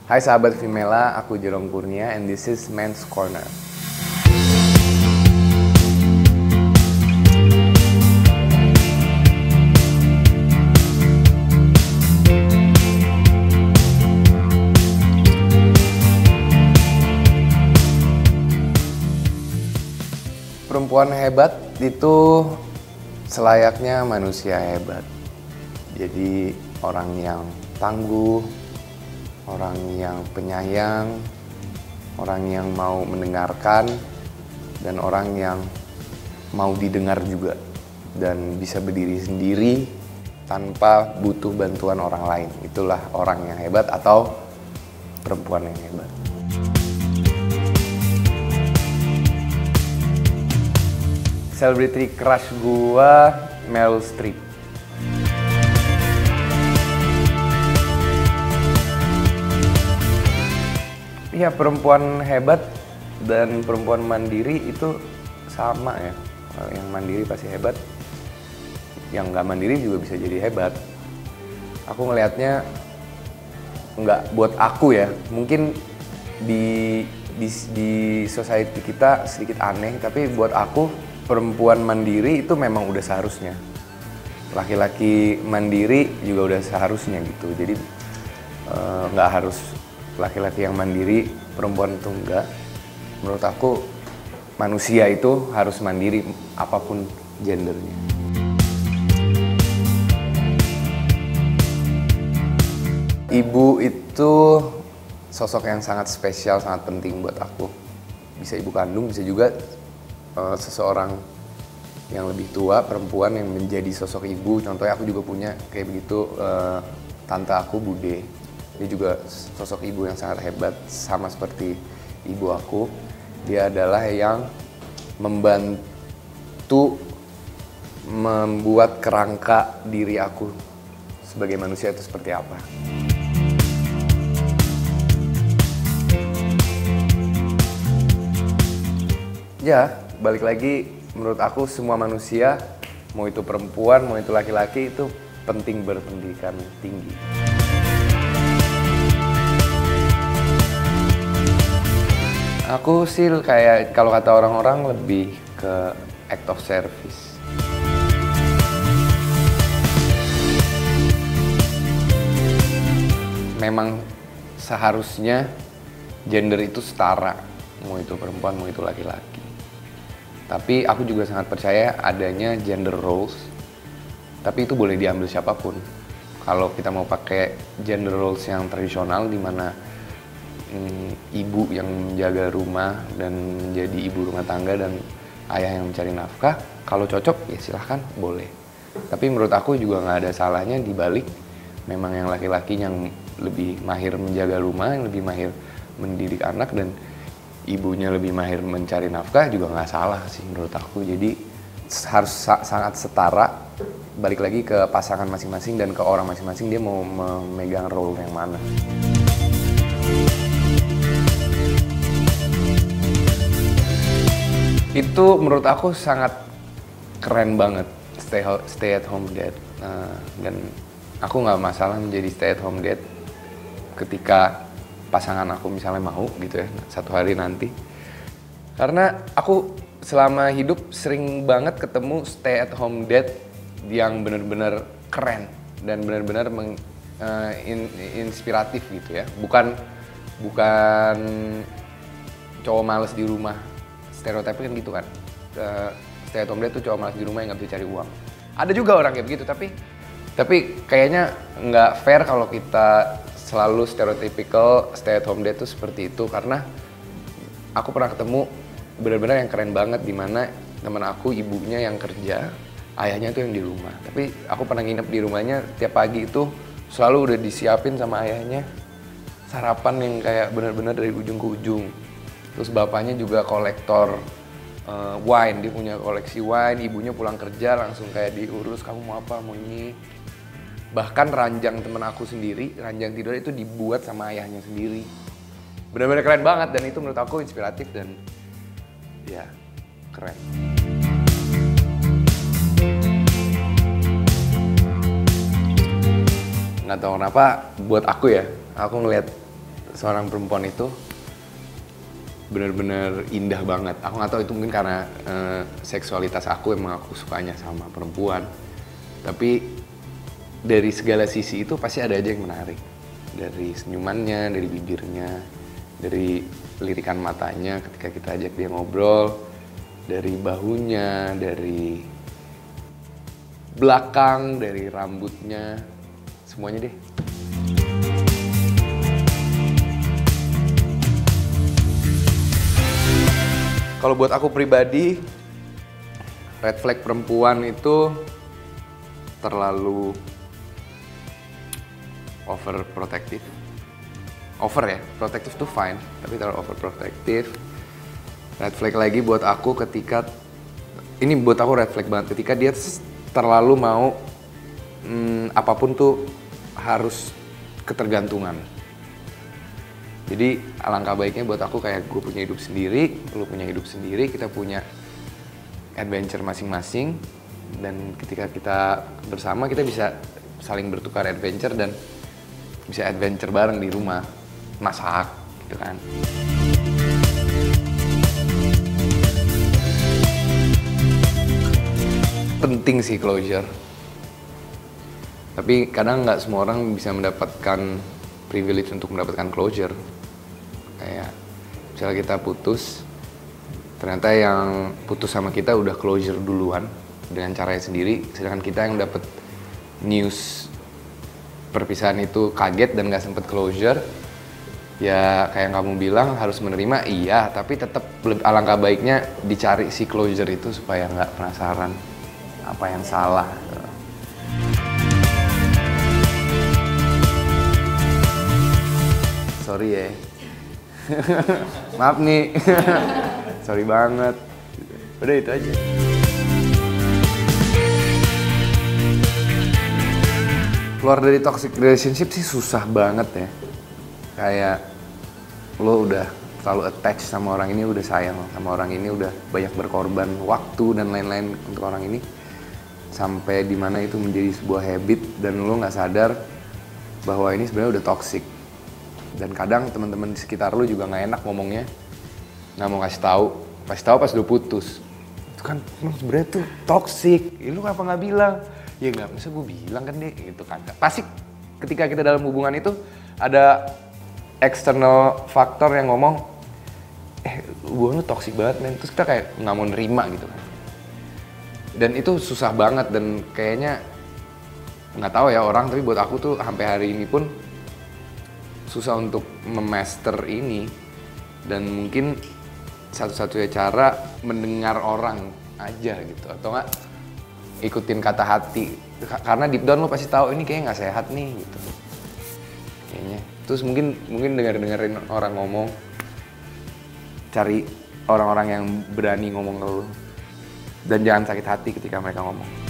Hai sahabat Vimela, aku Jerome Kurnia and this is Men's Corner. Perempuan hebat itu selayaknya manusia hebat. Jadi orang yang tangguh, orang yang penyayang, orang yang mau mendengarkan, dan orang yang mau didengar juga. Dan bisa berdiri sendiri tanpa butuh bantuan orang lain. Itulah orang yang hebat atau perempuan yang hebat. Celebrity crush gua Meryl Streep. Iya, perempuan hebat dan perempuan mandiri itu sama ya. Yang mandiri pasti hebat, yang nggak mandiri juga bisa jadi hebat. Aku ngelihatnya nggak buat aku ya. Mungkin di society kita sedikit aneh, tapi buat aku perempuan mandiri itu memang udah seharusnya. Laki-laki mandiri juga udah seharusnya gitu. Jadi nggak harus laki-laki yang mandiri, perempuan itu enggak. Menurut aku manusia itu harus mandiri apapun gendernya. Ibu itu sosok yang sangat spesial, sangat penting buat aku. Bisa ibu kandung, bisa juga seseorang yang lebih tua, perempuan yang menjadi sosok ibu. Contohnya aku juga punya kayak begitu, tante aku Bude. Dia juga sosok ibu yang sangat hebat, sama seperti ibu aku. Dia adalah yang membantu membuat kerangka diri aku sebagai manusia itu seperti apa. Ya, balik lagi, menurut aku semua manusia, mau itu perempuan, mau itu laki-laki, itu penting berpendidikan tinggi. Aku sih kayak kalau kata orang-orang lebih ke act of service. Memang seharusnya gender itu setara, mau itu perempuan, mau itu laki-laki. Tapi aku juga sangat percaya adanya gender roles, tapi itu boleh diambil siapapun. Kalau kita mau pakai gender roles yang tradisional di mana ibu yang menjaga rumah dan menjadi ibu rumah tangga dan ayah yang mencari nafkah, kalau cocok ya silahkan, boleh. Tapi menurut aku juga nggak ada salahnya dibalik, memang yang laki-laki yang lebih mahir menjaga rumah, yang lebih mahir mendidik anak, dan ibunya lebih mahir mencari nafkah juga nggak salah sih menurut aku. Jadi harus sangat setara, balik lagi ke pasangan masing-masing dan ke orang masing-masing, dia mau memegang role yang mana. Itu menurut aku sangat keren banget, stay at home dad. Dan aku nggak masalah menjadi stay at home dad ketika pasangan aku misalnya mau gitu ya, satu hari nanti. Karena aku selama hidup sering banget ketemu stay at home dad yang benar-benar keren dan benar-benar inspiratif gitu ya. Bukan cowok males di rumah. Stereotipnya kan gitu kan, stay at home dad tuh cowok malas di rumah yang nggak bisa cari uang. Ada juga orang kayak begitu, tapi kayaknya nggak fair kalau kita selalu stereotypical stay at home dad tuh seperti itu. Karena aku pernah ketemu benar-benar yang keren banget, dimana teman aku ibunya yang kerja, ayahnya tuh yang di rumah. Tapi aku pernah nginep di rumahnya, tiap pagi itu selalu udah disiapin sama ayahnya sarapan yang kayak benar-benar dari ujung ke ujung. Terus bapaknya juga kolektor wine, dia punya koleksi wine. Ibunya pulang kerja langsung kayak diurus, kamu mau apa, mau ini. Bahkan ranjang temen aku sendiri, ranjang tidur itu dibuat sama ayahnya sendiri. Benar-benar keren banget, dan itu menurut aku inspiratif dan ya keren. Nggak tahu kenapa buat aku ya, aku ngelihat seorang perempuan itu bener-bener indah banget. Aku nggak tahu itu mungkin karena seksualitas aku, emang aku sukanya sama perempuan. Tapi dari segala sisi itu pasti ada aja yang menarik. Dari senyumannya, dari bibirnya, dari lirikan matanya ketika kita ajak dia ngobrol, dari bahunya, dari belakang, dari rambutnya, semuanya deh. Kalau buat aku pribadi, red flag perempuan itu terlalu overprotective. Over ya, protective tuh fine, tapi terlalu overprotective. Red flag lagi buat aku ketika, ini buat aku red flag banget, ketika dia terlalu mau apapun tuh harus ketergantungan. Jadi alangkah baiknya buat aku kayak gue punya hidup sendiri, lu punya hidup sendiri, kita punya adventure masing-masing. Dan ketika kita bersama kita bisa saling bertukar adventure dan bisa adventure bareng di rumah, masak gitu kan. Penting sih closure. Tapi kadang nggak semua orang bisa mendapatkan privilege untuk mendapatkan closure. Kayak misalnya kita putus, ternyata yang putus sama kita udah closure duluan dengan caranya sendiri, sedangkan kita yang dapat news perpisahan itu kaget dan nggak sempet closure. Ya kayak kamu bilang harus menerima, iya, tapi tetap alangkah baiknya dicari si closure itu supaya nggak penasaran apa yang salah. Sorry ya. Maaf nih. Sorry banget. Udah itu aja. Keluar dari toxic relationship sih susah banget ya. Kayak lo udah terlalu attach sama orang ini, udah sayang sama orang ini, udah banyak berkorban waktu dan lain-lain untuk orang ini. Sampai dimana itu menjadi sebuah habit dan lo nggak sadar bahwa ini sebenarnya udah toxic. Dan kadang teman-teman di sekitar lu juga nggak enak ngomongnya, nggak mau kasih tahu pas udah putus. Itu kan sebenarnya tuh toxic. Lu apa nggak bilang? Ya nggak, masa gue bilang kan deh, gitu kan. Pasti ketika kita dalam hubungan itu ada external faktor yang ngomong, hubungan lu toxic banget men. Terus kita kayak nggak mau nerima gitu kan. Dan itu susah banget dan kayaknya nggak tahu ya orang, tapi buat aku tuh sampai hari ini pun susah untuk memaster ini. Dan mungkin satu-satunya cara mendengar orang aja gitu, atau nggak ikutin kata hati, karena deep down lo pasti tahu ini kayaknya nggak sehat nih gitu kayaknya. Terus mungkin dengerin orang ngomong, cari orang-orang yang berani ngomong ke lo, dan jangan sakit hati ketika mereka ngomong.